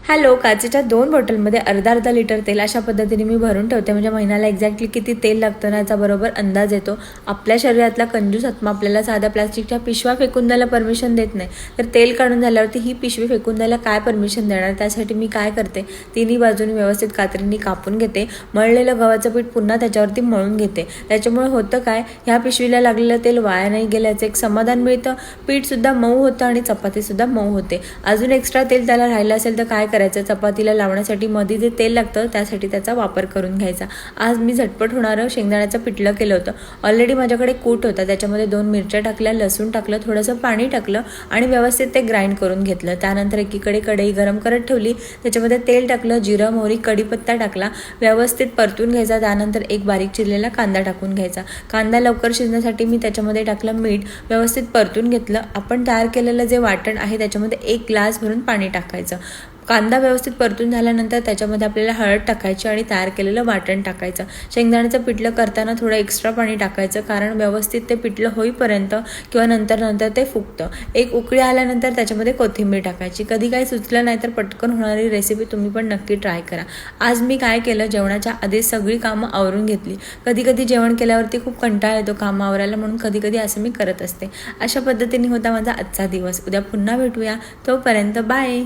Hello, काचेच्या 2 बॉटलमध्ये अर्धा litre तेल अशा पद्धतीने मी भरून ठेवते, म्हणजे महिन्याला एक्झॅक्टली किती तेल लागतं ना याचा बरोबर अंदाज येतो. आपल्या शरीरातला कंजूस आत्मा आपल्याला साध्या प्लास्टिकच्या पिशव्या फेकून द्यायला परमिशन देत नाही, तर तेल काढून झाल्यावरती ही पिशवी फेकून द्यायला काय परमिशन देणार. त्यासाठी मी काय करते, तिन्ही बाजूनी व्यवस्थित कात्रीने कापून घेते. मळलेलं गव्हाचं पीठ पुन्हा त्याच्यावरती मळून घेते. त्याच्यामुळे होतं काय, ह्या पिशवीला लागलेलं तेल वाया नाही गेल्याचं एक समाधान मिळतं. पीठसुद्धा मऊ होतं आणि चपातीसुद्धा मऊ होते. अजून एक्स्ट्रा तेल त्याला राहिलं असेल तर काय करायचं, चपातीला लावण्यासाठी मध्ये जे तेल लागतं त्यासाठी त्याचा वापर करून घ्यायचा. आज मी झटपट होणारं शेंगदाण्याचं पिठलं केलं होतं. ऑलरेडी माझ्याकडे कूट होता, त्याच्यामध्ये 2 मिरच्या टाकल्या, लसूण टाकलं, थोडंसं पाणी टाकलं आणि व्यवस्थित ते ग्राइंड करून घेतलं. त्यानंतर एकीकडे कढई गरम करत ठेवली, त्याच्यामध्ये तेल टाकलं, जिरं मोहरी कढीपत्ता टाकला, व्यवस्थित परतून घ्यायचा. त्यानंतर एक बारीक चिरलेला कांदा टाकून घ्यायचा. कांदा लवकर शिजण्यासाठी मी त्याच्यामध्ये टाकलं मीठ, व्यवस्थित परतून घेतलं. आपण तयार केलेलं जे वाटण आहे त्याच्यामध्ये 1 ग्लास भरून पाणी टाकायचं. कांदा व्यवस्थित परतून झाल्यानंतर त्याच्यामध्ये आपल्याला हळद टाकायची आणि तयार केलेलं वाटण टाकायचं. शेंगदाण्याचं पिठलं करताना थोडं एक्स्ट्रा पाणी टाकायचं, कारण व्यवस्थित ते पिठलं होईपर्यंत किंवा नंतर ते फुगतं. एक उकळी आल्यानंतर त्याच्यामध्ये कोथिंबीर टाकायची. कधी काही सुचलं नाही तर पटकन होणारी रेसिपी तुम्ही पण नक्की ट्राय करा. आज मी काय केलं, जेवणाच्या आधी सगळी कामं आवरून घेतली. कधी जेवण केल्यावरती खूप कंटाळा येतो कामं आवरायला, म्हणून कधी असं मी करत असते. अशा पद्धतीने होता माझा आजचा दिवस. उद्या पुन्हा भेटूया, तोपर्यंत बाय.